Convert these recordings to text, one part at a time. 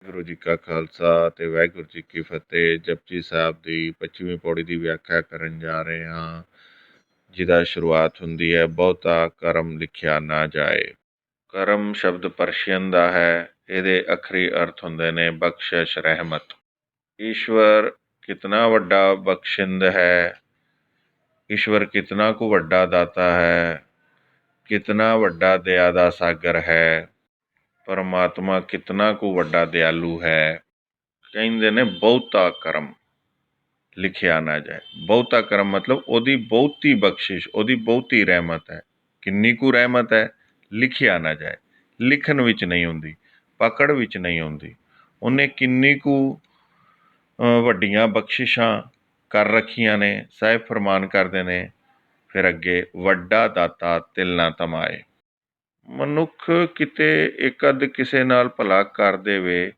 ਵਾਹਿਗੁਰੂ ਜੀ ਕਾ ਖਾਲਸਾ ਅਤੇ ਵਾਹਿਗੁਰੂ ਜੀ ਕੀ ਫਤਿਹ। ਜਪਜੀ ਸਾਹਿਬ ਦੀ 25ਵੀਂ ਪੌੜੀ ਦੀ ਵਿਆਖਿਆ ਕਰਨ ਜਾ ਰਹੇ ਹਾਂ, ਜਿਹਦਾ ਸ਼ੁਰੂਆਤ ਹੁੰਦੀ ਹੈ, ਬਹੁਤਾ ਕਰਮ ਲਿਖਿਆ ਨਾ ਜਾਏ। ਕਰਮ ਸ਼ਬਦ ਪਰਸ਼ੀਅਨ ਦਾ ਹੈ। ਇਹਦੇ ਅੱਖਰੀ ਅਰਥ ਹੁੰਦੇ ਨੇ ਬਖਸ਼ਿਸ਼, ਰਹਿਮਤ। ਈਸ਼ਵਰ ਕਿਤਨਾ ਵੱਡਾ ਬਖਸ਼ਿੰਦ ਹੈ, ਈਸ਼ਵਰ ਕਿਤਨਾ ਕੁ ਵੱਡਾ ਦਾਤਾ ਹੈ, ਕਿਤਨਾ ਵੱਡਾ ਦਇਆ ਦਾ ਸਾਗਰ ਹੈ। ਪਰਮਾਤਮਾ ਕਿਤਨਾ ਕੁ ਵੱਡਾ ਦਿਆਲੂ ਹੈ। ਕਹਿੰਦੇ ਨੇ ਬਹੁਤਾ ਕਰਮ ਲਿਖਿਆ ਨਾ ਜਾਏ। ਬਹੁਤਾ ਕਰਮ ਮਤਲਬ ਉਹਦੀ ਬਹੁਤੀ ਬਖਸ਼ਿਸ਼, ਉਹਦੀ ਬਹੁਤੀ ਰਹਿਮਤ ਹੈ। ਕਿੰਨੀ ਕੁ ਰਹਿਮਤ ਹੈ, ਲਿਖਿਆ ਨਾ ਜਾਏ। ਲਿਖਣ ਵਿੱਚ ਨਹੀਂ ਹੁੰਦੀ, ਪਕੜ ਵਿੱਚ ਨਹੀਂ ਹੁੰਦੀ। ਉਹਨੇ ਕਿੰਨੀ ਕੁ ਵੱਡੀਆਂ ਬਖਸ਼ਿਸ਼ਾਂ ਕਰ ਰੱਖੀਆਂ ਨੇ। ਸਾਹਿਬ ਫਰਮਾਨ ਕਰਦੇ ਨੇ ਫਿਰ ਅੱਗੇ, ਵੱਡਾ ਦਾਤਾ ਤਿਲ ਨਾ ਤਮਾਏ। ਮਨੁੱਖ ਕਿਤੇ ਇੱਕ ਅੱਧ ਕਿਸੇ ਨਾਲ ਭਲਾ ਕਰ ਦੇਵੇ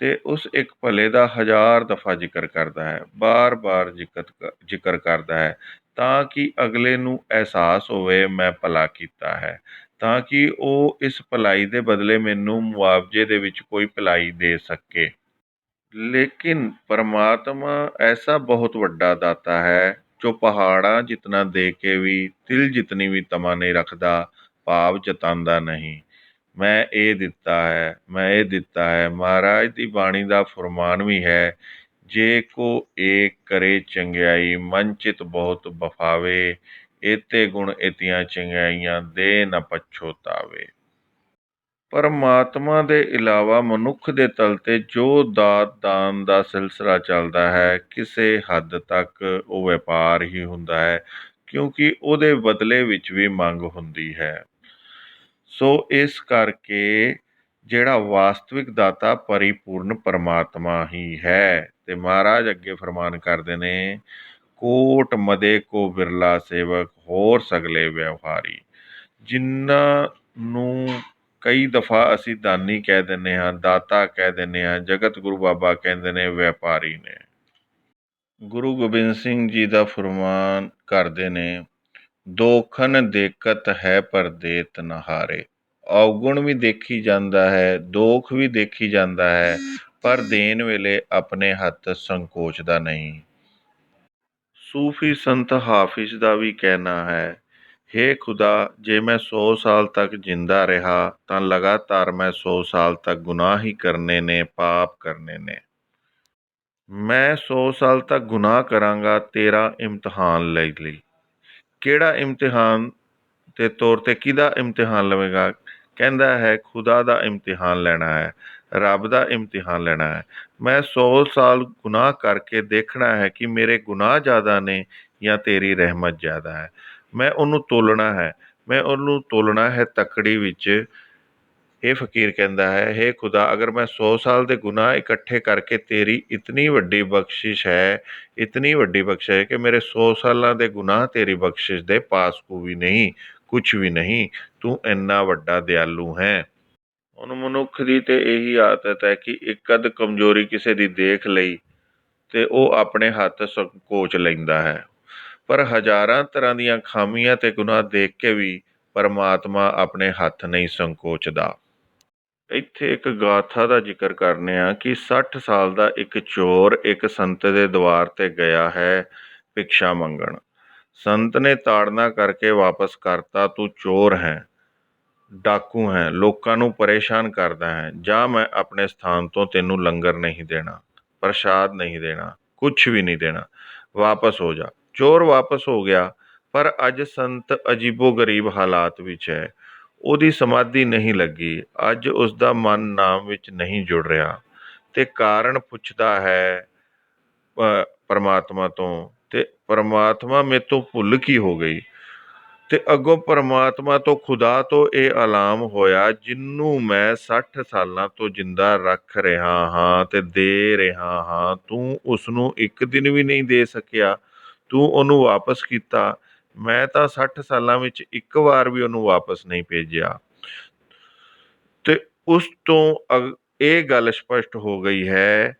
ਤੇ ਉਸ ਇੱਕ ਭਲੇ ਦਾ 1000 ਦਫਾ ਜ਼ਿਕਰ ਕਰਦਾ ਹੈ, ਬਾਰ-ਬਾਰ ਜ਼ਿਕਰ ਕਰਦਾ ਹੈ, ਤਾਂ ਕਿ ਅਗਲੇ ਨੂੰ ਅਹਿਸਾਸ ਹੋਵੇ ਮੈਂ ਭਲਾ ਕੀਤਾ ਹੈ, ਤਾਂ ਕਿ ਉਹ ਇਸ ਭਲਾਈ ਦੇ ਬਦਲੇ ਮੈਨੂੰ ਮੁਆਵਜ਼ੇ ਦੇ ਵਿੱਚ ਕੋਈ ਭਲਾਈ ਦੇ ਸਕੇ। ਲੇਕਿਨ ਪਰਮਾਤਮਾ ਐਸਾ ਬਹੁਤ ਵੱਡਾ ਦਾਤਾ ਹੈ ਜੋ ਪਹਾੜਾਂ ਜਿਤਨਾ ਦੇ ਕੇ ਵੀ ਤਿਲ ਜਿਤਨੀ ਵੀ ਤਮਾ ਨਹੀਂ ਰੱਖਦਾ, ਭਾਵ ਜਤਾਉਂਦਾ ਨਹੀਂ। ਮੈਂ ਇਹ ਦਿੱਤਾ ਹੈ, ਮੈਂ ਇਹ ਦਿੱਤਾ ਹੈ। ਮਹਾਰਾਜ ਦੀ ਬਾਣੀ ਦਾ ਫੁਰਮਾਨ ਵੀ ਹੈ, ਜੇ ਕੋ ਏਕ ਕਰੇ ਚੰਗਿਆਈ ਮਨ ਚਿਤ ਬਹੁਤ ਬਫਾਵੇ, ਏਤੇ ਗੁਣ ਏਤੀਆਂ ਚੰਗਿਆਈਆਂ ਦੇ ਨ ਪਛੋਤਾਵੇ। ਪਰਮਾਤਮਾ ਦੇ ਇਲਾਵਾ ਮਨੁੱਖ ਦੇ ਤਲ 'ਤੇ ਜੋ ਦਾਨ ਦਾ ਸਿਲਸਿਲਾ ਚੱਲਦਾ ਹੈ, ਕਿਸੇ ਹੱਦ ਤੱਕ ਉਹ ਵਪਾਰ ਹੀ ਹੁੰਦਾ ਹੈ, ਕਿਉਂਕਿ ਉਹਦੇ ਬਦਲੇ ਵਿੱਚ ਵੀ ਮੰਗ ਹੁੰਦੀ ਹੈ। ਸੋ ਇਸ ਕਰਕੇ ਜਿਹੜਾ ਵਾਸਤਵਿਕ ਦਾਤਾ ਪਰਿਪੂਰਨ ਪਰਮਾਤਮਾ ਹੀ ਹੈ। ਅਤੇ ਮਹਾਰਾਜ ਅੱਗੇ ਫਰਮਾਨ ਕਰਦੇ ਨੇ, ਕੋਟ ਮਦੇ ਕੋ ਬਿਰਲਾ ਸੇਵਕ ਹੋਰ ਸਗਲੇ ਵਿਵਹਾਰੀ। ਜਿਨ੍ਹਾਂ ਨੂੰ ਕਈ ਦਫਾ ਅਸੀਂ ਦਾਨੀ ਕਹਿ ਦਿੰਦੇ ਹਾਂ, ਦਾਤਾ ਕਹਿ ਦਿੰਦੇ ਹਾਂ, ਜਗਤ ਗੁਰੂ ਬਾਬਾ ਕਹਿੰਦੇ ਨੇ ਵਪਾਰੀ ਨੇ। ਗੁਰੂ ਗੋਬਿੰਦ ਸਿੰਘ ਜੀ ਦਾ ਫਰਮਾਨ ਕਰਦੇ ਨੇ, ਦੋਖਨ ਦੇਖਤ ਹੈ ਪਰ ਦੇਤ ਨ ਹਾਰੇ। ਔਗੁਣ ਵੀ ਦੇਖੀ ਜਾਂਦਾ ਹੈ, ਦੋਖ ਵੀ ਦੇਖੀ ਜਾਂਦਾ ਹੈ, ਪਰ ਦੇਣ ਵੇਲੇ ਆਪਣੇ ਹੱਥ ਸੰਕੋਚਦਾ ਨਹੀਂ। ਸੂਫੀ ਸੰਤ ਹਾਫਿਜ਼ ਦਾ ਵੀ ਕਹਿਣਾ ਹੈ, ਹੇ ਖੁਦਾ, ਜੇ ਮੈਂ 100 ਸਾਲ ਤੱਕ ਜਿੰਦਾ ਰਿਹਾ ਤਾਂ ਲਗਾਤਾਰ ਮੈਂ 100 ਸਾਲ ਤੱਕ ਗੁਨਾਹ ਹੀ ਕਰਨੇ ਨੇ, ਪਾਪ ਕਰਨੇ ਨੇ। ਮੈਂ 100 ਸਾਲ ਤੱਕ ਗੁਨਾਹ ਕਰਾਂਗਾ ਤੇਰਾ ਇਮਤਿਹਾਨ ਲੈ ਲਈ। ਕਿਹੜਾ ਇਮਤਿਹਾਨ ਦੇ ਤੌਰ 'ਤੇ ਕਿਹਦਾ ਇਮਤਿਹਾਨ ਲਵੇਗਾ? ਕਹਿੰਦਾ ਹੈ ਖੁਦਾ ਦਾ ਇਮਤਿਹਾਨ ਲੈਣਾ ਹੈ, ਰੱਬ ਦਾ ਇਮਤਿਹਾਨ ਲੈਣਾ ਹੈ। ਮੈਂ 100 ਸਾਲ ਗੁਨਾਹ ਕਰਕੇ ਦੇਖਣਾ ਹੈ ਕਿ ਮੇਰੇ ਗੁਨਾਹ ਜ਼ਿਆਦਾ ਨੇ ਜਾਂ ਤੇਰੀ ਰਹਿਮਤ ਜ਼ਿਆਦਾ ਹੈ। ਮੈਂ ਉਹਨੂੰ ਤੋਲਣਾ ਹੈ, ਮੈਂ ਉਹਨੂੰ ਤੋਲਣਾ ਹੈ ਤੱਕੜੀ ਵਿੱਚ। ਇਹ ਫਕੀਰ ਕਹਿੰਦਾ ਹੈ, ਹੇ ਖੁਦਾ, ਅਗਰ ਮੈਂ 100 ਸਾਲ ਦੇ ਗੁਨਾਹ ਇਕੱਠੇ ਕਰਕੇ ਤੇਰੀ ਇਤਨੀ ਵੱਡੀ ਬਖਸ਼ਿਸ਼ ਹੈ, ਇਤਨੀ ਵੱਡੀ ਬਖਸ਼ਿਸ਼ ਹੈ ਕਿ ਮੇਰੇ 100 ਸਾਲਾਂ ਦੇ ਗੁਨਾਹ ਤੇਰੀ ਬਖਸ਼ਿਸ਼ ਦੇ ਪਾਸ ਕੋ ਵੀ ਨਹੀਂ, ਕੁਛ ਵੀ ਨਹੀਂ। ਤੂੰ ਇੰਨਾ ਵੱਡਾ ਦਿਆਲੂ ਹੈ। ਹੁਣ ਮਨੁੱਖ ਦੀ ਤਾਂ ਇਹੀ ਆਦਤ ਹੈ ਕਿ ਇੱਕ ਅੱਧ ਕਮਜ਼ੋਰੀ ਕਿਸੇ ਦੀ ਦੇਖ ਲਈ ਅਤੇ ਉਹ ਆਪਣੇ ਹੱਥ ਸੰਕੋਚ ਲੈਂਦਾ ਹੈ, ਪਰ ਹਜ਼ਾਰਾਂ ਤਰ੍ਹਾਂ ਦੀਆਂ ਖਾਮੀਆਂ ਅਤੇ ਗੁਨਾਹ ਦੇਖ ਕੇ ਵੀ ਪਰਮਾਤਮਾ ਆਪਣੇ ਹੱਥ ਨਹੀਂ ਸੰਕੋਚਦਾ। ਇੱਥੇ ਇੱਕ ਗਾਥਾ ਦਾ ਜ਼ਿਕਰ ਕਰਨੇ ਆ ਕਿ 60 ਸਾਲ ਦਾ ਇੱਕ ਚੋਰ ਇੱਕ ਸੰਤ ਦੇ ਦੁਆਰ 'ਤੇ ਗਿਆ ਹੈ ਭਿਕਸ਼ਾ ਮੰਗਣ। ਸੰਤ ਨੇ ਤਾੜਨਾ ਕਰਕੇ ਵਾਪਸ ਕਰਤਾ, ਤੂੰ ਚੋਰ ਹੈ, ਡਾਕੂ ਹੈ, ਲੋਕਾਂ ਨੂੰ ਪਰੇਸ਼ਾਨ ਕਰਦਾ ਹੈ, ਜਾਂ ਮੈਂ ਆਪਣੇ ਸਥਾਨ ਤੋਂ ਤੈਨੂੰ ਲੰਗਰ ਨਹੀਂ ਦੇਣਾ, ਪ੍ਰਸ਼ਾਦ ਨਹੀਂ ਦੇਣਾ, ਕੁਛ ਵੀ ਨਹੀਂ ਦੇਣਾ, ਵਾਪਸ ਹੋ ਜਾ। ਚੋਰ ਵਾਪਸ ਹੋ ਗਿਆ, ਪਰ ਅੱਜ ਸੰਤ ਅਜੀਬੋ ਗਰੀਬ ਹਾਲਾਤ ਵਿੱਚ ਹੈ। ਉਹਦੀ ਸਮਾਧੀ ਨਹੀਂ ਲੱਗੀ, ਅੱਜ ਉਸਦਾ ਮਨ ਨਾਮ ਵਿੱਚ ਨਹੀਂ ਜੁੜ ਰਿਹਾ ਅਤੇ ਕਾਰਨ ਪੁੱਛਦਾ ਹੈ ਪਰਮਾਤਮਾ ਤੋਂ, ਅਤੇ ਪਰਮਾਤਮਾ ਮੇਰੇ ਤੋਂ ਭੁੱਲ ਕੀ ਹੋ ਗਈ। ਅਤੇ ਅੱਗੋਂ ਪਰਮਾਤਮਾ ਤੋਂ, ਖੁਦਾ ਤੋਂ ਇਹ ਐਲਾਨ ਹੋਇਆ, ਜਿਹਨੂੰ ਮੈਂ 60 ਸਾਲਾਂ ਤੋਂ ਜਿੰਦਾ ਰੱਖ ਰਿਹਾ ਹਾਂ ਅਤੇ ਦੇ ਰਿਹਾ ਹਾਂ, ਤੂੰ ਉਸਨੂੰ ਇੱਕ ਦਿਨ ਵੀ ਨਹੀਂ ਦੇ ਸਕਿਆ, ਤੂੰ ਉਹਨੂੰ ਵਾਪਸ ਕੀਤਾ। ਮੈਂ ਤਾਂ 60 ਸਾਲਾਂ ਵਿੱਚ ਇੱਕ ਵਾਰ ਵੀ ਉਹਨੂੰ ਵਾਪਸ ਨਹੀਂ ਭੇਜਿਆ। ਅਤੇ ਉਸ ਤੋਂ ਇਹ ਗੱਲ ਸਪਸ਼ਟ ਹੋ ਗਈ ਹੈ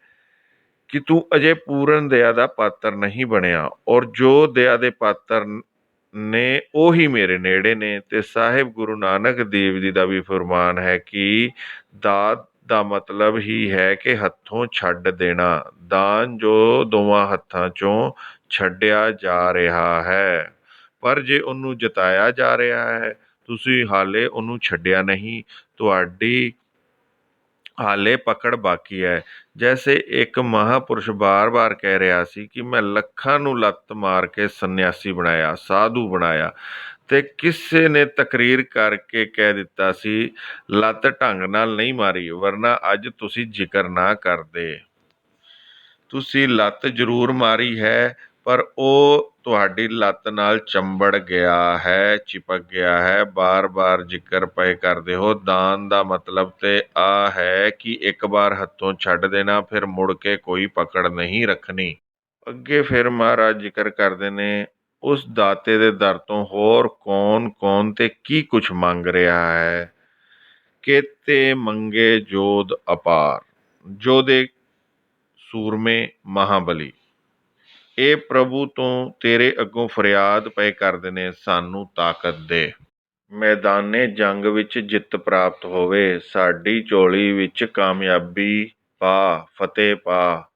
ਕਿ ਤੂੰ ਅਜੇ ਪੂਰਨ ਦਇਆ ਦਾ ਪਾਤਰ ਨਹੀਂ ਬਣਿਆ, ਔਰ ਜੋ ਦਇਆ ਦੇ ਪਾਤਰ ਨੇ ਉਹੀ ਮੇਰੇ ਨੇੜੇ ਨੇ। ਅਤੇ ਸਾਹਿਬ ਗੁਰੂ ਨਾਨਕ ਦੇਵ ਜੀ ਦਾ ਵੀ ਫਰਮਾਨ ਹੈ ਕਿ ਦਾਤ ਦਾ ਮਤਲਬ ਹੀ ਹੈ ਕਿ ਹੱਥੋਂ ਛੱਡ ਦੇਣਾ। ਦਾਨ ਜੋ ਦੋਵਾਂ ਹੱਥਾਂ ਚੋਂ ਛੱਡਿਆ ਜਾ ਰਿਹਾ ਹੈ, ਪਰ ਜੇ ਉਹਨੂੰ ਜਤਾਇਆ ਜਾ ਰਿਹਾ ਹੈ, ਤੁਸੀਂ ਹਾਲੇ ਉਹਨੂੰ ਛੱਡਿਆ ਨਹੀਂ, ਤੁਹਾਡੀ ਹਾਲੇ ਪਕੜ ਬਾਕੀ ਹੈ। ਜੈਸੇ ਇੱਕ ਮਹਾਂਪੁਰਸ਼ ਬਾਰ-ਬਾਰ ਕਹਿ ਰਿਹਾ ਸੀ ਕਿ ਮੈਂ ਲੱਖਾਂ ਨੂੰ ਲੱਤ ਮਾਰ ਕੇ ਸੰਨਿਆਸੀ ਬਣਾਇਆ, ਸਾਧੂ ਬਣਾਇਆ, ਤੇ ਕਿਸੇ ਨੇ ਤਕਰੀਰ ਕਰਕੇ ਕਹਿ ਦਿੱਤਾ ਸੀ, ਲੱਤ ਢੰਗ ਨਾਲ ਨਹੀਂ ਮਾਰੀ, ਵਰਨਾ ਅੱਜ ਤੁਸੀਂ ਜ਼ਿਕਰ ਨਾ ਕਰਦੇ। ਤੁਸੀਂ ਲੱਤ ਜ਼ਰੂਰ ਮਾਰੀ ਹੈ, ਪਰ ਉਹ ਤੁਹਾਡੀ ਲੱਤ ਨਾਲ ਚੰਬੜ ਗਿਆ ਹੈ, ਚਿਪਕ ਗਿਆ ਹੈ। ਬਾਰ-ਬਾਰ ਜ਼ਿਕਰ ਪਏ ਕਰਦੇ ਹੋ। ਦਾਨ ਦਾ ਮਤਲਬ ਤੇ ਆ ਹੈ ਕਿ ਇੱਕ ਵਾਰ ਹੱਥੋਂ ਛੱਡ ਦੇਣਾ, ਫਿਰ ਮੁੜ ਕੇ ਕੋਈ ਪਕੜ ਨਹੀਂ ਰੱਖਣੀ। ਅੱਗੇ ਫਿਰ ਮਹਾਰਾਜ ਜ਼ਿਕਰ ਕਰਦੇ ਨੇ, ਉਸ ਦਾਤੇ ਦੇ ਦਰ ਤੋਂ ਹੋਰ ਕੌਣ-ਕੌਣ ਤੇ ਕੀ ਕੁਛ ਮੰਗ ਰਿਹਾ ਹੈ। ਕੇਤੇ ਮੰਗੇ ਜੋਧ ਅਪਾਰ, ਜੋਧੇ ਸੂਰਮੇ ਮਹਾਬਲੀ। ਇਹ ਪ੍ਰਭੂ ਤੋਂ ਤੇਰੇ ਅੱਗੋਂ ਫਰਿਆਦ ਪਏ ਕਰਦੇ ਨੇ, ਸਾਨੂੰ ਤਾਕਤ ਦੇ। ਮੈਦਾਨੇ ਜੰਗ ਵਿੱਚ ਜਿੱਤ ਪ੍ਰਾਪਤ ਹੋਵੇ, ਸਾਡੀ ਝੋਲੀ ਵਿੱਚ ਕਾਮਯਾਬੀ ਪਾ, ਫਤਿਹ ਪਾ।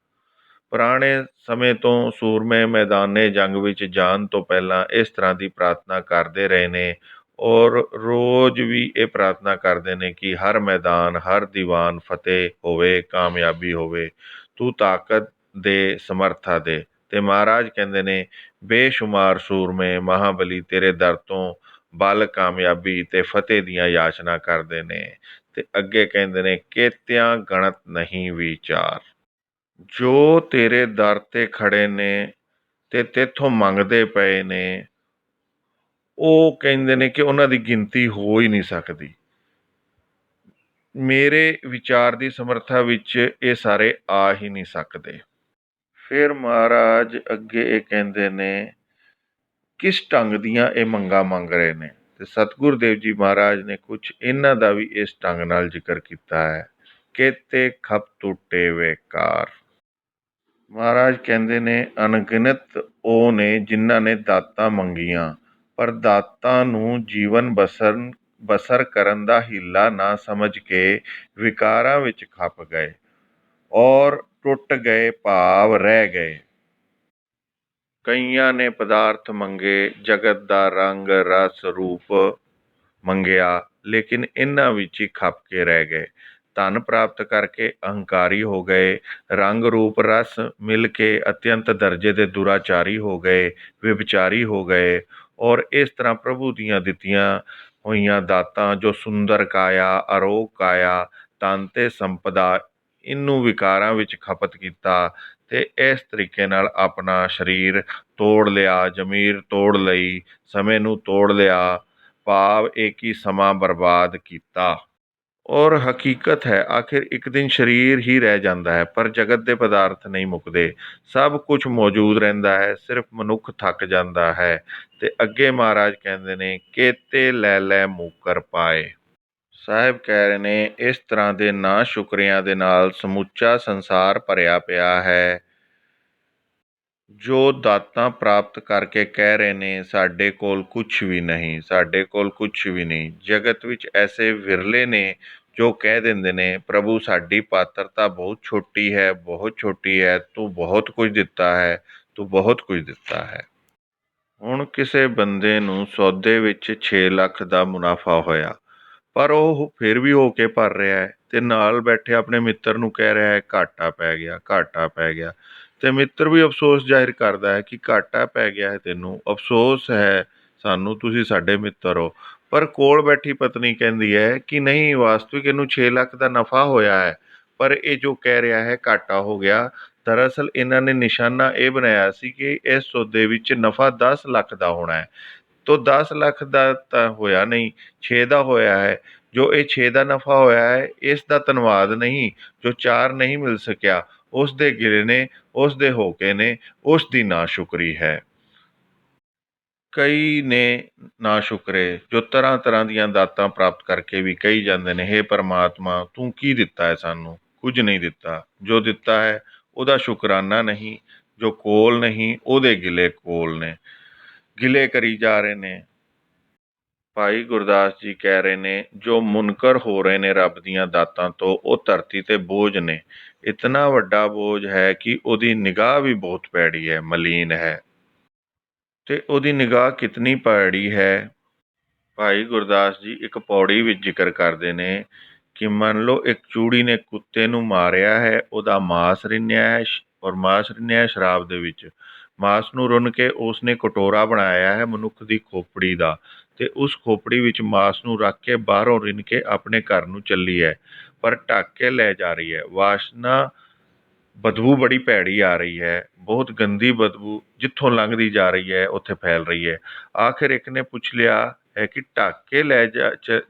ਪੁਰਾਣੇ ਸਮੇਂ ਤੋਂ ਸੂਰਮੇ ਮੈਦਾਨੇ ਜੰਗ ਵਿੱਚ ਜਾਣ ਤੋਂ ਪਹਿਲਾਂ ਇਸ ਤਰ੍ਹਾਂ ਦੀ ਪ੍ਰਾਰਥਨਾ ਕਰਦੇ ਰਹੇ ਨੇ, ਔਰ ਰੋਜ਼ ਵੀ ਇਹ ਪ੍ਰਾਰਥਨਾ ਕਰਦੇ ਨੇ ਕਿ ਹਰ ਮੈਦਾਨ, ਹਰ ਦੀਵਾਨ ਫਤਿਹ ਹੋਵੇ, ਕਾਮਯਾਬੀ ਹੋਵੇ, ਤੂੰ ਤਾਕਤ ਦੇ, ਸਮਰਥਾ ਦੇ। ਤੇ ਮਹਾਰਾਜ ਕਹਿੰਦੇ ਨੇ, ਬੇਸ਼ੁਮਾਰ ਸੂਰਮੇ ਮਹਾਬਲੀ ਤੇਰੇ ਦਰ ਤੋਂ ਬਲ, ਕਾਮਯਾਬੀ ਤੇ ਫਤਿਹ ਦੀਆਂ ਯਾਚਨਾ ਕਰਦੇ ਨੇ। ਤੇ ਅੱਗੇ ਕਹਿੰਦੇ ਨੇ, ਕੇਤਿਆਂ ਗਣਤ ਨਹੀਂ ਵਿਚਾਰ। ਜੋ ਤੇਰੇ ਦਰ ਤੇ ਖੜੇ ਨੇ ਤੇ ਤੇਥੋਂ ਮੰਗਦੇ ਪਏ ਨੇ, ਉਹ ਕਹਿੰਦੇ ਨੇ ਕਿ ਉਹਨਾਂ ਦੀ ਗਿਣਤੀ ਹੋ ਹੀ ਨਹੀਂ ਸਕਦੀ। ਮੇਰੇ ਵਿਚਾਰ ਦੀ ਸਮਰੱਥਾ ਵਿੱਚ ਇਹ ਸਾਰੇ ਆ ਹੀ ਨਹੀਂ ਸਕਦੇ। ਫਿਰ ਮਹਾਰਾਜ ਅੱਗੇ ਇਹ ਕਹਿੰਦੇ ਨੇ, ਕਿਸ ਢੰਗ ਦੀਆਂ ਇਹ ਮੰਗਾਂ ਮੰਗ ਰਹੇ ਨੇ। ਤੇ ਸਤਿਗੁਰੂ ਦੇਵ ਜੀ ਮਹਾਰਾਜ ਨੇ ਕੁਛ ਇਹਨਾਂ ਦਾ ਵੀ ਇਸ ਢੰਗ ਨਾਲ ਜ਼ਿਕਰ ਕੀਤਾ ਹੈ। ਕੇਤੇ ਖਪ ਟੁੱਟੇ ਵੇਕਾਰ। ਮਹਾਰਾਜ ਕਹਿੰਦੇ ਨੇ, ਅਣਗਿਣਤ ਉਹ ਨੇ ਜਿਨ੍ਹਾਂ ਨੇ ਦਾਤਾਂ ਮੰਗੀਆਂ, ਪਰ ਦਾਤਾਂ ਨੂੰ ਜੀਵਨ ਬਸਰ ਕਰਨ ਦਾ ਹੀਲਾ ਨਾ ਸਮਝ ਕੇ ਵਿਕਾਰਾਂ ਵਿੱਚ ਖਪ ਗਏ ਔਰ ਟੁੱਟ ਗਏ, ਭਾਵ ਰਹਿ ਗਏ। ਕਈਆਂ ਨੇ ਪਦਾਰਥ ਮੰਗੇ, ਜਗਤ ਦਾ ਰੰਗ, ਰਸ, ਰੂਪ ਮੰਗਿਆ, ਲੇਕਿਨ ਇਹਨਾਂ ਵਿੱਚ ਹੀ ਖਪ ਕੇ ਰਹਿ ਗਏ। ਧਨ ਪ੍ਰਾਪਤ ਕਰਕੇ ਅਹੰਕਾਰੀ ਹੋ ਗਏ, ਰੰਗ, ਰੂਪ, ਰਸ ਮਿਲ ਕੇ ਅਤਿਅੰਤ ਦਰਜੇ ਦੇ ਦੁਰਾਚਾਰੀ ਹੋ ਗਏ, ਵਿਭਚਾਰੀ ਹੋ ਗਏ, ਔਰ ਇਸ ਤਰ੍ਹਾਂ ਪ੍ਰਭੂ ਦੀਆਂ ਦਿੱਤੀਆਂ ਹੋਈਆਂ ਦਾਤਾਂ, ਜੋ ਸੁੰਦਰ ਕਾਇਆ, ਅਰੋਗ ਕਾਇਆ, ਧਨ ਤੇ ਸੰਪਦਾ, ਇਹਨੂੰ ਵਿਕਾਰਾਂ ਵਿੱਚ ਖਪਤ ਕੀਤਾ ਤੇ ਇਸ ਤਰੀਕੇ ਨਾਲ ਆਪਣਾ ਸਰੀਰ ਤੋੜ ਲਿਆ, ਜ਼ਮੀਰ ਤੋੜ ਲਈ, ਸਮੇਂ ਨੂੰ ਤੋੜ ਲਿਆ, ਭਾਵ ਇਹ ਕਿ ਸਮਾਂ ਬਰਬਾਦ ਕੀਤਾ। ਔਰ ਹਕੀਕਤ ਹੈ, ਆਖਿਰ ਇੱਕ ਦਿਨ ਸਰੀਰ ਹੀ ਰਹਿ ਜਾਂਦਾ ਹੈ, ਪਰ ਜਗਤ ਦੇ ਪਦਾਰਥ ਨਹੀਂ ਮੁੱਕਦੇ। ਸਭ ਕੁਝ ਮੌਜੂਦ ਰਹਿੰਦਾ ਹੈ, ਸਿਰਫ ਮਨੁੱਖ ਥੱਕ ਜਾਂਦਾ ਹੈ। ਤੇ ਅੱਗੇ ਮਹਾਰਾਜ ਕਹਿੰਦੇ ਨੇ, ਕੇਤੇ ਲੈ ਲੈ ਮੂਕਰ ਪਾਏ। ਸਾਹਿਬ ਕਹਿ ਰਹੇ ਨੇ, ਇਸ ਤਰ੍ਹਾਂ ਦੇ ਨਾ ਸ਼ੁਕਰਿਆਂ ਦੇ ਨਾਲ ਸਮੁੱਚਾ ਸੰਸਾਰ ਭਰਿਆ ਪਿਆ ਹੈ, ਜੋ ਦਾਤਾਂ ਪ੍ਰਾਪਤ ਕਰਕੇ ਕਹਿ ਰਹੇ ਨੇ, ਸਾਡੇ ਕੋਲ ਕੁਛ ਵੀ ਨਹੀਂ, ਸਾਡੇ ਕੋਲ ਕੁਛ ਵੀ ਨਹੀਂ। ਜਗਤ ਵਿੱਚ ਐਸੇ ਵਿਰਲੇ ਨੇ ਜੋ ਕਹਿ ਦਿੰਦੇ ਨੇ, ਪ੍ਰਭੂ ਸਾਡੀ ਪਾਤਰਤਾ ਬਹੁਤ ਛੋਟੀ ਹੈ, ਬਹੁਤ ਛੋਟੀ ਹੈ, ਤੂੰ ਬਹੁਤ ਕੁਝ ਦਿੱਤਾ ਹੈ, ਤੂੰ ਬਹੁਤ ਕੁਝ ਦਿੱਤਾ ਹੈ। ਹੁਣ ਕਿਸੇ ਬੰਦੇ ਨੂੰ ਸੌਦੇ ਵਿੱਚ 6 ਲੱਖ ਦਾ ਮੁਨਾਫਾ ਹੋਇਆ, ਪਰ ਉਹ ਫਿਰ ਵੀ ਹੋ ਕੇ ਭਰ ਰਿਹਾ ਹੈ, ਤੇ ਨਾਲ ਬੈਠੇ ਆਪਣੇ ਮਿੱਤਰ ਨੂੰ ਕਹਿ ਰਿਹਾ ਹੈ, ਘਾਟਾ ਪੈ ਗਿਆ, ਘਾਟਾ ਪੈ ਗਿਆ। ਤੇ ਮਿੱਤਰ ਵੀ ਅਫਸੋਸ ਜ਼ਾਹਿਰ ਕਰਦਾ ਹੈ ਕਿ ਘਾਟਾ ਪੈ ਗਿਆ ਹੈ, ਤੈਨੂੰ ਅਫਸੋਸ ਹੈ ਸਾਨੂੰ, ਤੁਸੀਂ ਸਾਡੇ ਮਿੱਤਰ ਹੋ। ਪਰ ਕੋਲ ਬੈਠੀ ਪਤਨੀ ਕਹਿੰਦੀ ਹੈ ਕਿ ਨਹੀਂ, ਵਾਸਤਵਿਕ ਇਹਨੂੰ 6 ਲੱਖ ਦਾ ਨਫਾ ਹੋਇਆ ਹੈ, ਪਰ ਇਹ ਜੋ ਕਹਿ ਰਿਹਾ ਹੈ ਘਾਟਾ ਹੋ ਗਿਆ, ਦਰਅਸਲ ਇਹਨਾਂ ਨੇ ਨਿਸ਼ਾਨਾ ਇਹ ਬਣਾਇਆ ਸੀ ਕਿ ਇਸ ਸੌਦੇ ਵਿੱਚ ਨਫਾ 10 ਲੱਖ ਦਾ ਹੋਣਾ ਹੈ। ਤੋ 10 ਲੱਖ ਦਾ ਤਾਂ ਹੋਇਆ ਨਹੀਂ, 6 ਦਾ ਹੋਇਆ ਹੈ। ਜੋ ਇਹ 6 ਦਾ ਨਫਾ ਹੋਇਆ ਹੈ, ਇਸ ਦਾ ਧੰਨਵਾਦ ਨਹੀਂ। ਜੋ 4 ਨਹੀਂ ਮਿਲ ਸਕਿਆ, ਉਸ ਦੇ ਗਿਲੇ ਨੇ, ਉਸ ਦੇ ਹੋਕੇ ਨੇ, ਉਸ ਦੀ ਨਾਸ਼ੁਕਰੀ ਹੈ। ਕਈ ਨੇ ਨਾਸ਼ੁਕਰੇ ਜੋ ਤਰ੍ਹਾਂ ਤਰ੍ਹਾਂ ਦੀਆਂ ਦਾਤਾਂ ਪ੍ਰਾਪਤ ਕਰਕੇ ਵੀ ਕਹੀ ਜਾਂਦੇ ਨੇ, ਹੇ ਪਰਮਾਤਮਾ ਤੂੰ ਕੀ ਦਿੱਤਾ ਹੈ ਸਾਨੂੰ? ਕੁਝ ਨਹੀਂ ਦਿੱਤਾ। ਜੋ ਦਿੱਤਾ ਹੈ ਉਹਦਾ ਸ਼ੁਕਰਾਨਾ ਨਹੀਂ, ਜੋ ਕੋਲ ਨਹੀਂ ਉਹਦੇ ਗਿਲੇ ਕੋਲ ਨੇ, ਗਿਲੇ ਕਰੀ ਜਾ ਰਹੇ ਨੇ। ਭਾਈ ਗੁਰਦਾਸ ਜੀ ਕਹਿ ਰਹੇ ਨੇ, ਜੋ ਮੁਨਕਰ ਹੋ ਰਹੇ ਨੇ ਰੱਬ ਦੀਆਂ ਦਾਤਾਂ ਤੋਂ, ਉਹ ਧਰਤੀ ਤੇ ਬੋਝ ਨੇ। ਇਤਨਾ ਵੱਡਾ ਬੋਝ ਹੈ ਕਿ ਉਹਦੀ ਨਿਗਾਹ ਵੀ ਬਹੁਤ ਭੈੜੀ ਹੈ, ਮਲੀਨ ਹੈ। ਤੇ ਉਹਦੀ ਨਿਗਾਹ ਕਿਤਨੀ ਭੈੜੀ ਹੈ, ਭਾਈ ਗੁਰਦਾਸ ਜੀ ਇੱਕ ਪੌੜੀ ਵਿੱਚ ਜ਼ਿਕਰ ਕਰਦੇ ਨੇ ਕਿ ਮੰਨ ਲਓ ਇੱਕ ਚੂੜੀ ਨੇ ਕੁੱਤੇ ਨੂੰ ਮਾਰਿਆ ਹੈ, ਉਹਦਾ ਮਾਸ ਰਿੰਨਿਆ ਹੈ, ਔਰ ਮਾਸ ਰਿੰਨਿਆ ਹੈ ਸ਼ਰਾਬ ਦੇ ਵਿੱਚ। ਮਾਸ ਨੂੰ ਰੁੰਨ ਕੇ ਉਸਨੇ ਕਟੋਰਾ ਬਣਾਇਆ ਹੈ ਮਨੁੱਖ ਦੀ ਖੋਪੜੀ ਦਾ, ਤੇ ਉਸ ਖੋਪੜੀ ਵਿੱਚ ਮਾਸ ਨੂੰ ਰੱਖ ਕੇ ਬਾਹਰੋਂ ਰਿੰਨ ਕੇ ਆਪਣੇ ਘਰ ਨੂੰ ਚੱਲੀ ਹੈ, ਪਰ ਢੱਕ ਕੇ ਲੈ ਜਾ ਰਹੀ ਹੈ। ਵਾਸ਼ਨਾ, ਬਦਬੂ ਬੜੀ ਭੈੜੀ ਆ ਰਹੀ ਹੈ, ਬਹੁਤ ਗੰਦੀ ਬਦਬੂ ਜਿੱਥੋਂ ਲੰਘਦੀ ਜਾ ਰਹੀ ਹੈ ਉੱਥੇ ਫੈਲ ਰਹੀ ਹੈ। ਆਖਿਰ ਇੱਕ ਨੇ ਪੁੱਛ ਲਿਆ ਹੈ ਕਿ ਢੱਕ ਕੇ ਲੈ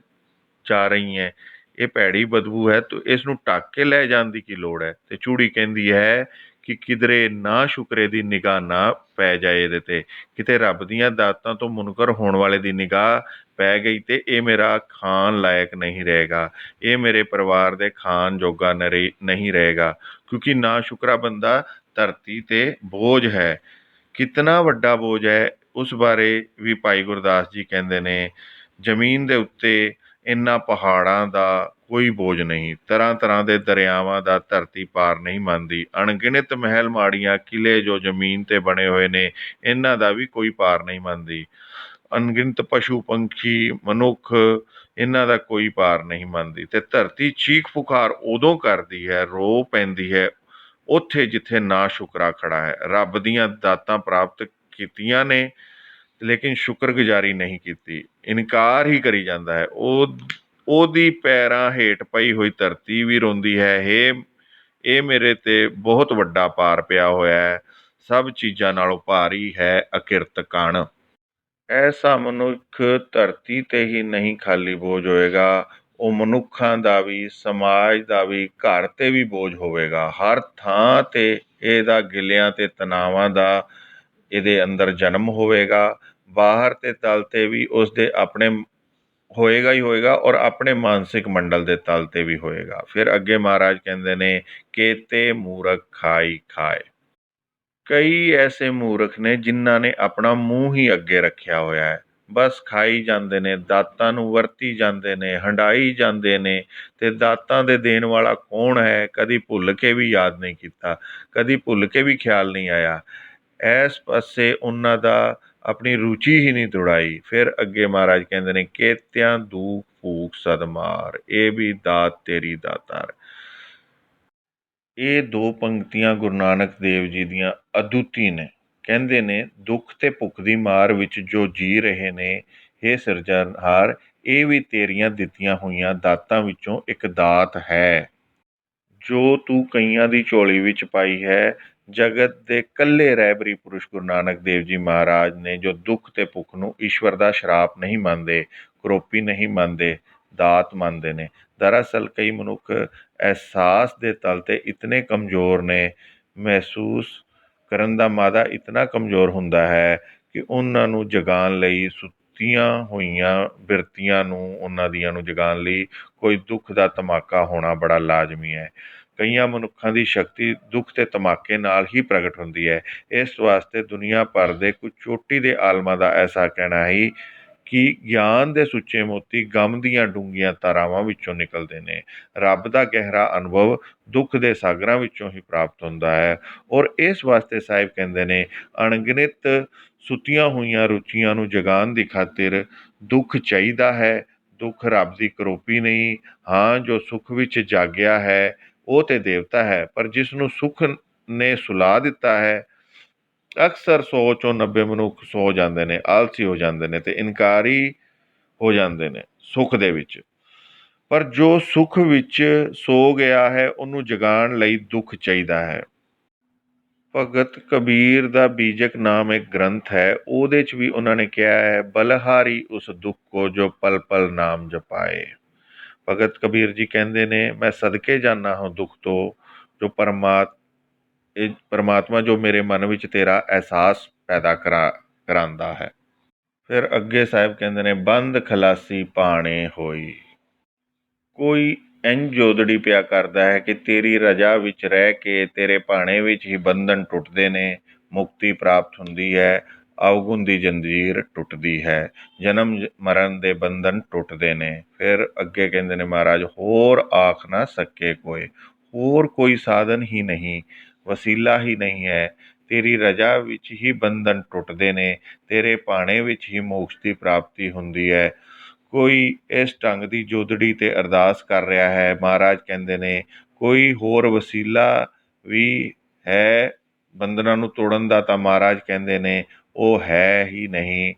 ਜਾ ਰਹੀ ਹੈ, ਇਹ ਭੈੜੀ ਬਦਬੂ ਹੈ, ਤਾਂ ਇਸ ਨੂੰ ਢੱਕ ਕੇ ਲੈ ਜਾਣ ਦੀ ਕੀ ਲੋੜ ਹੈ? ਤੇ ਚੂੜੀ ਕਹਿੰਦੀ ਹੈ ਕਿ ਕਿਧਰੇ ਨਾ ਸ਼ੁਕਰੇ ਦੀ ਨਿਗਾਹ ਨਾ ਪੈ ਜਾਏ ਇਹਦੇ ਤੇ, ਕਿਤੇ ਰੱਬ ਦੀਆਂ ਦਾਤਾਂ ਤੋਂ ਮੁਨਕਰ ਹੋਣ ਵਾਲੇ ਦੀ ਨਿਗਾਹ ਪੈ ਗਈ ਤੇ ਇਹ ਮੇਰਾ ਖਾਣ ਲਾਇਕ ਨਹੀਂ ਰਹੇਗਾ, ਇਹ ਮੇਰੇ ਪਰਿਵਾਰ ਦੇ ਖਾਣ ਜੋਗਾ ਨਹੀਂ ਰਹੇਗਾ, ਕਿਉਂਕਿ ਨਾ ਸ਼ੁਕਰਾ ਬੰਦਾ ਧਰਤੀ ਤੇ ਬੋਝ ਹੈ। ਕਿਤਨਾ ਵੱਡਾ ਬੋਝ ਹੈ, ਉਸ ਬਾਰੇ ਵੀ ਭਾਈ ਗੁਰਦਾਸ ਜੀ ਕਹਿੰਦੇ ਨੇ, ਜ਼ਮੀਨ ਦੇ ਉੱਤੇ ਇਹਨਾਂ ਪਹਾੜਾਂ ਦਾ ਕੋਈ ਬੋਝ ਨਹੀਂ, ਤਰ੍ਹਾਂ ਤਰ੍ਹਾਂ ਦੇ ਦਰਿਆਵਾਂ ਦਾ ਧਰਤੀ ਪਾਰ ਨਹੀਂ ਮੰਨਦੀ, ਅਣਗਿਣਤ ਮਹਿਲ ਮਾੜੀਆਂ ਕਿਲੇ ਜੋ ਜ਼ਮੀਨ ਤੇ ਬਣੇ ਹੋਏ ਨੇ, ਇਹਨਾਂ ਦਾ ਵੀ ਕੋਈ ਪਾਰ ਨਹੀਂ ਮੰਨਦੀ। ਅਣਗਿਣਤ ਪਸ਼ੂ ਪੰਛੀ ਮਨੁੱਖ, ਇਹਨਾਂ ਦਾ ਕੋਈ ਪਾਰ ਨਹੀਂ ਮੰਨਦੀ। ਤੇ ਧਰਤੀ ਚੀਖ ਪੁਕਾਰ ਉਦੋਂ ਕਰਦੀ ਹੈ, ਰੋ ਪੈਂਦੀ ਹੈ, ਉੱਥੇ ਜਿੱਥੇ ਨਾ ਸ਼ੁਕਰਾ ਖੜਾ ਹੈ। ਰੱਬ ਦੀਆਂ ਦਾਤਾਂ ਪ੍ਰਾਪਤ ਕੀਤੀਆਂ ਨੇ, ਲੇਕਿਨ ਸ਼ੁਕਰਗੁਜ਼ਾਰੀ ਨਹੀਂ ਕੀਤੀ, ਇਨਕਾਰ ਹੀ ਕਰੀ ਜਾਂਦਾ ਹੈ। ਉਹਦੀ ਪੈਰਾਂ ਹੇਠ ਪਈ ਹੋਈ ਧਰਤੀ ਵੀ ਰੋਂਦੀ ਹੈ, ਇਹ ਮੇਰੇ ਤੇ ਬਹੁਤ ਵੱਡਾ ਭਾਰ ਪਿਆ ਹੋਇਆ ਹੈ, ਸਭ ਚੀਜ਼ਾਂ ਨਾਲੋਂ ਭਾਰੀ ਹੈ ਅਕਿਰਤ ਕਣ। ਐਸਾ ਮਨੁੱਖ ਧਰਤੀ ਤੇ ਹੀ ਨਹੀਂ ਖਾਲੀ ਬੋਝ ਹੋਏਗਾ, ਉਹ ਮਨੁੱਖਾਂ ਦਾ ਵੀ, ਸਮਾਜ ਦਾ ਵੀ, ਘਰ ਤੇ ਵੀ ਬੋਝ ਹੋਵੇਗਾ। ਹਰ ਥਾਂ ਤੇ ਇਹਦਾ ਗਿਲਿਆਂ ਤੇ ਤਣਾਵਾਂ ਦਾ ਇਹਦੇ ਅੰਦਰ ਜਨਮ ਹੋਵੇਗਾ। ਬਾਹਰ ਤੇ ਤਲ ਤੇ ਵੀ ਉਸਦੇ ਆਪਣੇ ਹੋਏਗਾ ਹੀ ਹੋਏਗਾ, ਔਰ ਆਪਣੇ ਮਾਨਸਿਕ ਮੰਡਲ ਦੇ ਤਲ ਤੇ ਵੀ ਹੋਏਗਾ। ਫਿਰ ਅੱਗੇ ਮਹਾਰਾਜ ਕਹਿੰਦੇ ਨੇ, ਕੇਤੇ ਮੂਰਖ ਖਾਈ ਖਾਏ। ਕਈ ਐਸੇ ਮੂਰਖ ਨੇ ਜਿਨ੍ਹਾਂ ਨੇ ਆਪਣਾ ਮੂੰਹ ਹੀ ਅੱਗੇ ਰੱਖਿਆ ਹੋਇਆ ਹੈ, ਬਸ ਖਾਈ ਜਾਂਦੇ ਨੇ, ਦਾਤਾਂ ਨੂੰ ਵਰਤੀ ਜਾਂਦੇ ਨੇ, ਹੰਡਾਈ ਜਾਂਦੇ ਨੇ, ਤੇ ਦਾਤਾਂ ਦੇ ਦੇਣ ਵਾਲਾ ਕੌਣ ਹੈ ਕਦੀ ਭੁੱਲ ਕੇ ਵੀ ਯਾਦ ਨਹੀਂ ਕੀਤਾ, ਕਦੀ ਭੁੱਲ ਕੇ ਵੀ ਖਿਆਲ ਨਹੀਂ ਆਇਆ। ਇਸ ਪਾਸੇ ਉਹਨਾਂ ਦਾ ਆਪਣੀ ਰੁਚੀ ਹੀ ਨਹੀਂ ਦੌੜਾਈ। ਫਿਰ ਅੱਗੇ ਮਹਾਰਾਜ ਕਹਿੰਦੇ ਨੇ, ਕੇਤਿਆਂ ਦੂਖ ਭੂਖ ਸਦਮਾਰ, ਇਹ ਵੀ ਦਾਤ ਤੇਰੀ ਦਾਤਾਰ। ਇਹ ਦੋ ਪੰਕਤੀਆਂ ਗੁਰੂ ਨਾਨਕ ਦੇਵ ਜੀ ਦੀਆਂ ਅਦੁੱਤੀ ਨੇ। ਕਹਿੰਦੇ ਨੇ, ਦੁੱਖ ਤੇ ਭੁੱਖ ਦੀ ਮਾਰ ਵਿੱਚ ਜੋ ਜੀ ਰਹੇ ਨੇ, ਹੇ ਸਿਰਜਣਹਾਰ, ਇਹ ਵੀ ਤੇਰੀਆਂ ਦਿੱਤੀਆਂ ਹੋਈਆਂ ਦਾਤਾਂ ਵਿੱਚੋਂ ਇੱਕ ਦਾਤ ਹੈ, ਜੋ ਤੂੰ ਕਈਆਂ ਦੀ ਝੋਲੀ ਵਿੱਚ ਪਾਈ ਹੈ। ਜਗਤ ਦੇ ਇਕੱਲੇ ਰਹਿਬਰੀ ਪੁਰਸ਼ ਗੁਰੂ ਨਾਨਕ ਦੇਵ ਜੀ ਮਹਾਰਾਜ ਨੇ, ਜੋ ਦੁੱਖ ਤੇ ਭੁੱਖ ਨੂੰ ਈਸ਼ਵਰ ਦਾ ਸ਼ਰਾਪ ਨਹੀਂ ਮੰਨਦੇ, ਕਰੋਪੀ ਨਹੀਂ ਮੰਨਦੇ, ਦਾਤ ਮੰਨਦੇ ਨੇ। ਦਰਅਸਲ ਕਈ ਮਨੁੱਖ ਅਹਿਸਾਸ ਦੇ ਤਲ ਤੇ ਇਤਨੇ ਕਮਜ਼ੋਰ ਨੇ, ਮਹਿਸੂਸ ਕਰਨ ਦਾ ਮਾਦਾ ਇਤਨਾ ਕਮਜ਼ੋਰ ਹੁੰਦਾ ਹੈ ਕਿ ਉਹਨਾਂ ਨੂੰ ਜਗਾਉਣ ਲਈ, ਸੁੱਤੀਆਂ ਹੋਈਆਂ ਬਿਰਤੀਆਂ ਨੂੰ, ਉਹਨਾਂ ਦੀਆਂ ਨੂੰ ਜਗਾਉਣ ਲਈ ਕੋਈ ਦੁੱਖ ਦਾ ਧਮਾਕਾ ਹੋਣਾ ਬੜਾ ਲਾਜ਼ਮੀ ਹੈ। ਕਈਆਂ ਮਨੁੱਖਾਂ ਦੀ ਸ਼ਕਤੀ ਦੁੱਖ ਤੇ ਧਮਾਕੇ ਨਾਲ ਹੀ ਪ੍ਰਗਟ ਹੁੰਦੀ ਹੈ। ਇਸ ਵਾਸਤੇ ਦੁਨੀਆ ਭਰ ਦੇ ਕੁਝ ਚੋਟੀ ਦੇ ਆਲਮਾਂ ਦਾ ਐਸਾ ਕਹਿਣਾ ਹੈ ਕਿ ਗਿਆਨ ਦੇ ਸੁੱਚੇ ਮੋਤੀ ਗਮ ਦੀਆਂ ਡੂੰਘੀਆਂ ਧਾਰਾਵਾਂ ਵਿੱਚੋਂ ਨਿਕਲਦੇ ਨੇ। ਰੱਬ ਦਾ ਗਹਿਰਾ ਅਨੁਭਵ ਦੁੱਖ ਦੇ ਸਾਗਰਾਂ ਵਿੱਚੋਂ ਹੀ ਪ੍ਰਾਪਤ ਹੁੰਦਾ ਹੈ। ਔਰ ਇਸ ਵਾਸਤੇ ਸਾਹਿਬ ਕਹਿੰਦੇ ਨੇ, ਅਣਗਿਣਤ ਸੁੱਤੀਆਂ ਹੋਈਆਂ ਰੁਚੀਆਂ ਨੂੰ ਜਗਾਉਣ ਦੀ ਖਾਤਰ ਦੁੱਖ ਚਾਹੀਦਾ ਹੈ। ਦੁੱਖ ਰੱਬ ਦੀ ਕਰੋਪੀ ਨਹੀਂ। ਹਾਂ, ਜੋ ਸੁੱਖ ਵਿੱਚ ਜਾਗਿਆ ਹੈ ਉਹ ਤੇ ਦੇਵਤਾ ਹੈ, ਪਰ ਜਿਸ ਨੂੰ ਸੁੱਖ ਨੇ ਸੁਲਾ ਦਿੱਤਾ ਹੈ, ਅਕਸਰ 100 ਚੋਂ 90 ਮਨੁੱਖ ਸੋ ਜਾਂਦੇ ਨੇ, ਆਲਸੀ ਹੋ ਜਾਂਦੇ ਨੇ ਤੇ ਇਨਕਾਰੀ ਹੋ ਜਾਂਦੇ ਨੇ ਸੁੱਖ ਦੇ ਵਿੱਚ। ਪਰ ਜੋ ਸੁੱਖ ਵਿੱਚ ਸੋ ਗਿਆ ਹੈ, ਉਹਨੂੰ ਜਗਾਉਣ ਲਈ ਦੁੱਖ ਚਾਹੀਦਾ ਹੈ। ਭਗਤ ਕਬੀਰ ਦਾ ਬੀਜਕ ਨਾਮ ਇੱਕ ਗ੍ਰੰਥ ਹੈ, ਉਹਦੇ 'ਚ ਵੀ ਉਹਨਾਂ ਨੇ ਕਿਹਾ ਹੈ, ਬਲਹਾਰੀ ਉਸ ਦੁੱਖ ਕੋ ਜੋ ਪਲ ਪਲ ਨਾਮ ਜਪਾਏ। ਭਗਤ ਕਬੀਰ ਜੀ ਕਹਿੰਦੇ ਨੇ, ਮੈਂ ਸਦਕੇ ਜਾਨਾ ਹਾਂ ਦੁੱਖ ਤੋਂ, ਜੋ ਪਰਮਾਤਮਾ ਜੋ ਮੇਰੇ ਮਨ ਵਿੱਚ ਤੇਰਾ ਅਹਿਸਾਸ ਪੈਦਾ ਕਰਾਉਂਦਾ ਹੈ। ਫਿਰ ਅੱਗੇ ਸਾਹਿਬ ਕਹਿੰਦੇ ਨੇ, ਬੰਦ ਖਲਾਸੀ ਭਾਣੇ ਹੋਈ। ਕੋਈ ਇੰਝ ਜੋਦੜੀ ਪਿਆ ਕਰਦਾ ਹੈ ਕਿ ਤੇਰੀ ਰਜਾ ਵਿੱਚ ਰਹਿ ਕੇ ਤੇਰੇ ਭਾਣੇ ਵਿੱਚ ਹੀ ਬੰਧਨ ਟੁੱਟਦੇ ਨੇ, ਮੁਕਤੀ ਪ੍ਰਾਪਤ ਹੁੰਦੀ ਹੈ। ਅਵਗੁਣ ਦੀ ਜੰਜੀਰ ਟੁੱਟਦੀ ਹੈ, ਜਨਮ ਮਰਨ ਦੇ ਬੰਧਨ ਟੁੱਟਦੇ ਨੇ। ਫਿਰ ਅੱਗੇ ਕਹਿੰਦੇ ਨੇ ਮਹਾਰਾਜ, ਹੋਰ ਆਖ ਨਾ ਸਕੇ ਕੋਈ, ਹੋਰ ਕੋਈ ਸਾਧਨ ਹੀ ਨਹੀਂ, ਵਸੀਲਾ ਹੀ ਨਹੀਂ ਹੈ। ਤੇਰੀ ਰਜਾ ਵਿੱਚ ਹੀ ਬੰਧਨ ਟੁੱਟਦੇ ਨੇ, ਤੇਰੇ ਭਾਣੇ ਵਿੱਚ ਹੀ ਮੋਕਸ਼ ਦੀ ਪ੍ਰਾਪਤੀ ਹੁੰਦੀ ਹੈ। ਕੋਈ ਇਸ ਢੰਗ ਦੀ ਜੋਦੜੀ ਤੇ ਅਰਦਾਸ ਕਰ ਰਿਹਾ ਹੈ। ਮਹਾਰਾਜ ਕਹਿੰਦੇ ਨੇ ਕੋਈ ਹੋਰ ਵਸੀਲਾ ਵੀ ਹੈ ਬੰਧਨਾਂ ਨੂੰ ਤੋੜਨ ਦਾ, ਤਾਂ ਮਹਾਰਾਜ ਕਹਿੰਦੇ ਨੇ ਉਹ ਹੈ ਹੀ ਨਹੀਂ।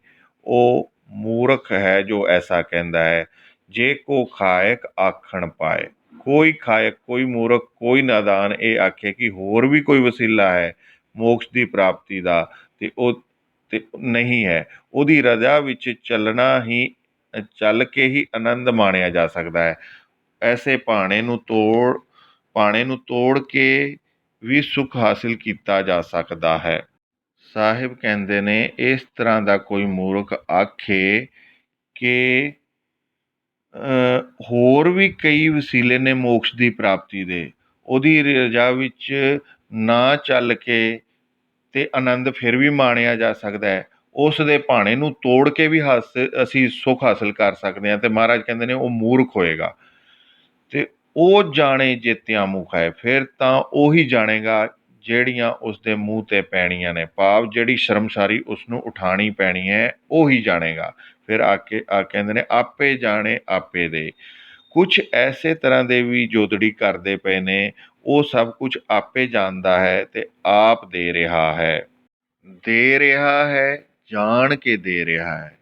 ਉਹ ਮੂਰਖ ਹੈ ਜੋ ਐਸਾ ਕਹਿੰਦਾ ਹੈ। ਜੇ ਕੋ ਖਾਇਕ ਆਖਣ ਪਾਏ, ਕੋਈ ਖਾਇਕ, ਕੋਈ ਮੂਰਖ, ਕੋਈ ਨਾਦਾਨ ਇਹ ਆਖੇ ਕਿ ਹੋਰ ਵੀ ਕੋਈ ਵਸੀਲਾ ਹੈ ਮੋਕਸ਼ ਦੀ ਪ੍ਰਾਪਤੀ ਦਾ, ਤੇ ਉਹ ਤੇ ਨਹੀਂ ਹੈ। ਉਹਦੀ ਰਜ਼ਾ ਵਿੱਚ ਚੱਲ ਕੇ ਹੀ ਆਨੰਦ ਮਾਣਿਆ ਜਾ ਸਕਦਾ ਹੈ। ਐਸੇ ਭਾਣੇ ਨੂੰ ਤੋੜ ਕੇ ਵੀ ਸੁੱਖ ਹਾਸਿਲ ਕੀਤਾ ਜਾ ਸਕਦਾ ਹੈ। ਸਾਹਿਬ ਕਹਿੰਦੇ ਨੇ ਇਸ ਤਰ੍ਹਾਂ ਦਾ ਕੋਈ ਮੂਰਖ ਆਖੇ ਕਿ ਹੋਰ ਵੀ ਕਈ ਵਸੀਲੇ ਨੇ ਮੋਕਸ਼ ਦੀ ਪ੍ਰਾਪਤੀ ਦੇ, ਉਹਦੀ ਰਜਾ ਵਿੱਚ ਨਾ ਚੱਲ ਕੇ ਤੇ ਆਨੰਦ ਫਿਰ ਵੀ ਮਾਣਿਆ ਜਾ ਸਕਦਾ ਹੈ। ਉਸ ਦੇ ਭਾਣੇ ਨੂੰ ਤੋੜ ਕੇ ਵੀ ਅਸੀਂ ਸੁੱਖ ਹਾਸਿਲ ਕਰ ਸਕਦੇ ਹਾਂ। ਤੇ ਮਹਾਰਾਜ ਕਹਿੰਦੇ ਨੇ ਉਹ ਮੂਰਖ ਹੋਏਗਾ। ਤੇ ਉਹ ਜਾਣੇ ਜੇਤਿਆਂ ਮੂੰਹ ਖਾਏ, ਫਿਰ ਤਾਂ ਉਹੀ ਜਾਣੇਗਾ ਜਿਹੜੀਆਂ ਉਸਦੇ ਮੂੰਹ ਤੇ ਪੈਣੀਆਂ ਨੇ, ਭਾਵ ਜਿਹੜੀ ਸ਼ਰਮਸਾਰੀ ਉਸਨੂੰ ਉਠਾਣੀ ਪੈਣੀ ਹੈ ਉਹੀ ਜਾਣੇਗਾ। ਫਿਰ ਕਹਿੰਦੇ ਨੇ ਆਪੇ ਜਾਣੇ ਆਪੇ ਦੇ। ਕੁਛ ਐਸੇ ਤਰ੍ਹਾਂ ਦੇ ਵੀ ਜੋਦੜੀ ਕਰਦੇ ਪਏ ਨੇ, ਉਹ ਸਭ ਕੁਝ ਆਪੇ ਜਾਣਦਾ ਹੈ ਤੇ ਆਪ ਦੇ ਰਿਹਾ ਹੈ। ਜਾਣ ਕੇ ਦੇ ਰਿਹਾ ਹੈ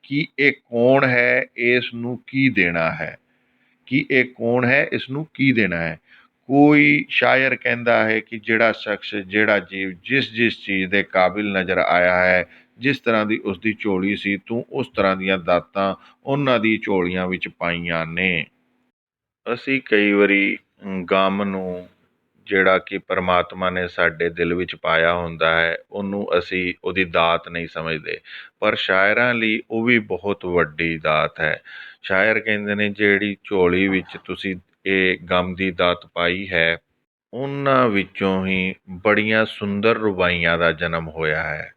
ਕਿ ਇਹ ਕੌਣ ਹੈ, ਇਸ ਨੂੰ ਕੀ ਦੇਣਾ ਹੈ, ਕਿ ਇਹ ਕੌਣ ਹੈ, ਇਸ ਨੂੰ ਕੀ ਦੇਣਾ ਹੈ। ਕੋਈ ਸ਼ਾਇਰ ਕਹਿੰਦਾ ਹੈ ਕਿ ਜਿਹੜਾ ਸ਼ਖਸ, ਜਿਹੜਾ ਜੀਵ ਜਿਸ ਜਿਸ ਚੀਜ਼ ਦੇ ਕਾਬਿਲ ਨਜ਼ਰ ਆਇਆ ਹੈ, ਜਿਸ ਤਰ੍ਹਾਂ ਦੀ ਉਸਦੀ ਝੋਲੀ ਸੀ, ਤੂੰ ਉਸ ਤਰ੍ਹਾਂ ਦੀਆਂ ਦਾਤਾਂ ਉਹਨਾਂ ਦੀ ਝੋਲੀਆਂ ਵਿੱਚ ਪਾਈਆਂ ਨੇ। ਅਸੀਂ ਕਈ ਵਾਰੀ ਗਮ ਨੂੰ, ਜਿਹੜਾ ਕਿ ਪਰਮਾਤਮਾ ਨੇ ਸਾਡੇ ਦਿਲ ਵਿੱਚ ਪਾਇਆ ਹੁੰਦਾ ਹੈ, ਉਹਨੂੰ ਅਸੀਂ ਉਹਦੀ ਦਾਤ ਨਹੀਂ ਸਮਝਦੇ, ਪਰ ਸ਼ਾਇਰਾਂ ਲਈ ਉਹ ਵੀ ਬਹੁਤ ਵੱਡੀ ਦਾਤ ਹੈ। ਸ਼ਾਇਰ ਕਹਿੰਦੇ ਨੇ ਜਿਹੜੀ ਝੋਲੀ ਵਿੱਚ ਤੁਸੀਂ ਇਹ ਗਮ ਦੀ ਦਾਤ ਪਾਈ ਹੈ, ਉਹਨਾਂ ਵਿੱਚੋਂ ਹੀ ਬੜੀਆਂ ਸੁੰਦਰ ਰੁਬਾਈਆਂ ਦਾ ਜਨਮ ਹੋਇਆ ਹੈ।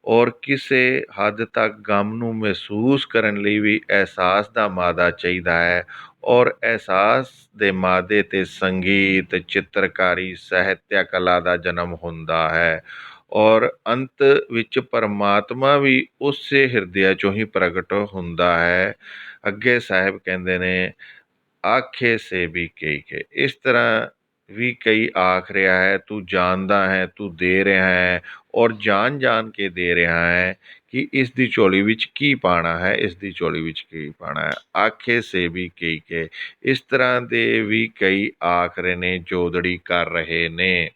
ਔਰ ਕਿਸੇ ਹੱਦ ਤੱਕ ਗਮ ਨੂੰ ਮਹਿਸੂਸ ਕਰਨ ਲਈ ਵੀ ਅਹਿਸਾਸ ਦਾ ਮਾਦਾ ਚਾਹੀਦਾ ਹੈ। ਔਰ ਅਹਿਸਾਸ ਦੇ ਮਾਦੇ 'ਤੇ ਸੰਗੀਤ, ਚਿੱਤਰਕਾਰੀ, ਸਾਹਿਤਿਆ ਕਲਾ ਦਾ ਜਨਮ ਹੁੰਦਾ ਹੈ। ਔਰ ਅੰਤ ਵਿੱਚ ਪਰਮਾਤਮਾ ਵੀ ਉਸੇ ਹਿਰਦਿਆਂ 'ਚੋਂ ਹੀ ਪ੍ਰਗਟ ਹੁੰਦਾ ਹੈ। ਅੱਗੇ ਸਾਹਿਬ ਕਹਿੰਦੇ ਨੇ ਆਖੇ ਸੇ ਵੀ ਕਈ ਕੇ, ਇਸ ਤਰ੍ਹਾਂ ਵੀ ਕਈ ਆਖ ਰਿਹਾ ਹੈ ਤੂੰ ਜਾਣਦਾ ਹੈ, ਤੂੰ ਦੇ ਰਿਹਾ ਹੈ, ਔਰ ਜਾਣ ਕੇ ਦੇ ਰਿਹਾ ਹੈ ਕਿ ਇਸ ਦੀ ਝੋਲੀ ਵਿੱਚ ਕੀ ਪਾਣਾ ਹੈ, ਇਸ ਦੀ ਝੋਲੀ ਵਿੱਚ ਕੀ ਪਾਣਾ ਹੈ। ਆਖੇ ਸੇ ਵੀ ਕਈ ਕੇ, ਇਸ ਤਰ੍ਹਾਂ ਦੇ ਵੀ ਕਈ ਆਖ ਰਹੇ ਨੇ, ਜੋਦੜੀ ਕਰ ਰਹੇ ਨੇ।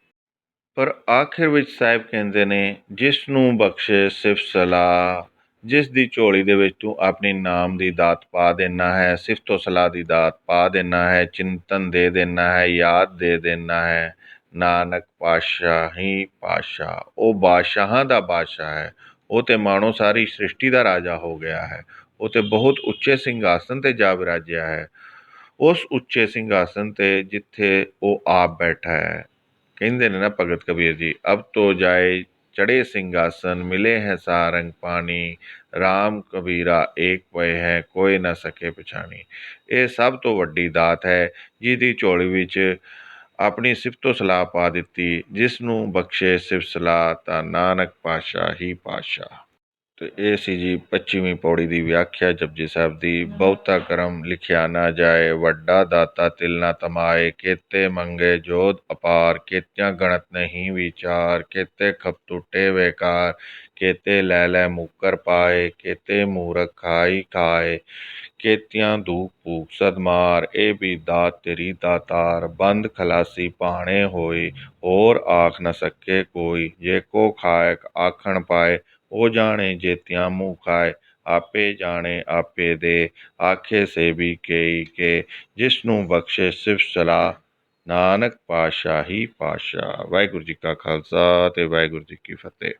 ਪਰ ਆਖਿਰ ਵਿੱਚ ਸਾਹਿਬ ਕਹਿੰਦੇ ਨੇ ਜਿਸ ਨੂੰ ਬਖਸ਼ੇ ਸਿਫਤ ਸਲਾਹ, ਜਿਸ ਦੀ ਝੋਲੀ ਦੇ ਵਿੱਚ ਤੂੰ ਆਪਣੀ ਨਾਮ ਦੀ ਦਾਤ ਪਾ ਦੇਣਾ ਹੈ, ਸਿਫਤੋ ਸਲਾਹ ਦੀ ਦਾਤ ਪਾ ਦੇਣਾ ਹੈ, ਚਿੰਤਨ ਦੇ ਦੇਣਾ ਹੈ, ਯਾਦ ਦੇ ਦੇਣਾ ਹੈ, ਨਾਨਕ ਪਾਤਸ਼ਾਹ ਹੀ ਪਾਤਸ਼ਾਹ, ਉਹ ਬਾਦਸ਼ਾਹਾਂ ਦਾ ਬਾਦਸ਼ਾਹ ਹੈ। ਉਹ ਤੇ ਮਾਣੋ ਸਾਰੀ ਸ੍ਰਿਸ਼ਟੀ ਦਾ ਰਾਜਾ ਹੋ ਗਿਆ ਹੈ। ਉਹ ਤੇ ਬਹੁਤ ਉੱਚੇ ਸਿੰਘਾਸਨ ਤੇ ਜਾ ਵਿਰਾਜਿਆ ਹੈ, ਉਸ ਉੱਚੇ ਸਿੰਘਾਸਨ ਤੇ ਜਿੱਥੇ ਉਹ ਆਪ ਬੈਠਾ ਹੈ। ਕਹਿੰਦੇ ਨੇ ਨਾ ਭਗਤ ਕਬੀਰ ਜੀ, ਅਬ ਤੋ ਜਾਏ ਚੜੇ ਸਿੰਘਾਸਨ, ਮਿਲੇ ਹੈ ਸਾਰੰਗ ਪਾਣੀ, ਰਾਮ ਕਬੀਰਾ ਏਕ ਪਏ ਹੈ, ਕੋਈ ਨਾ ਸਕੇ ਪਛਾਣੀ। ਇਹ ਸਭ ਤੋਂ ਵੱਡੀ ਦਾਤ ਹੈ, ਜਿਹਦੀ ਝੋਲੀ ਵਿੱਚ ਆਪਣੀ ਸਿਫਤੋ ਸਲਾਹ ਪਾ ਦਿੱਤੀ। ਜਿਸ ਨੂੰ ਬਖਸ਼ੇ ਸਿਫਤ ਸਲਾਹ, ਤਾਂ ਨਾਨਕ ਪਾਤਸ਼ਾਹ ਹੀ ਪਾਤਸ਼ਾਹ। ਤੇ ਇਹ ਸੀ ਜੀ 25ਵੀਂ ਪੌੜੀ ਦੀ ਵਿਆਖਿਆ ਜਪਜੀ ਸਾਹਿਬ ਦੀ। ਬਹੁਤਾ ਕਰਮ ਲਿਖਿਆ ਨਾ ਜਾਏ, ਵੱਡਾ ਦਾਤਾ ਤਿਲ ਨਾ ਤਮਾਏ, ਕੇਤੇ ਮੰਗੇ ਜੋਧ ਅਪਾਰ, ਕੇਤਿਆਂ ਗਣਤ ਨਹੀਂ ਵਿਚਾਰ, ਕੇਤੇ ਖਪ ਟੁੱਟੇ ਵੇਕਾਰ, ਕੇਤੇ ਲੈ ਲੈ ਮੁੱਕਰ ਪਾਏ, ਕੇਤੇ ਮੂਰਖ ਖਾਈ ਖਾਏ, ਕੇਤਿਆਂ ਧੂਪ ਭੂਖ ਸਦਮਾਰ। ਇਹ ਵੀ ਦਾਤ ਤੇਰੀ ਦਾਤਾਰ, ਬੰਦ ਖਲਾਸੀ ਭਾਣੇ ਹੋਈ, ਹੋਰ ਆਖ ਨਾ ਸਕੇ ਕੋਈ, ਜੇ ਕੋ ਖਾਇਕ ਆਖਣ ਪਾਏ, ਉਹ ਜਾਣੇ ਜੇਤਿਆਂ ਮੂੰਹ ਖਾਏ, ਆਪੇ ਜਾਣੇ ਆਪੇ ਦੇ। ਆਖੇ ਸੇ ਵੀ ਕਈ ਕੇ, ਜਿਸ ਨੂੰ ਬਖਸ਼ੇ ਸਿਫਤ ਸਲਾਹ, ਨਾਨਕ ਪਾਤਸ਼ਾਹ ਹੀ ਪਾਤਸ਼ਾਹ। ਵਾਹਿਗੁਰੂ ਜੀ ਕਾ ਖਾਲਸਾ ਤੇ ਵਾਹਿਗੁਰੂ ਜੀ ਕੀ ਫਤਿਹ।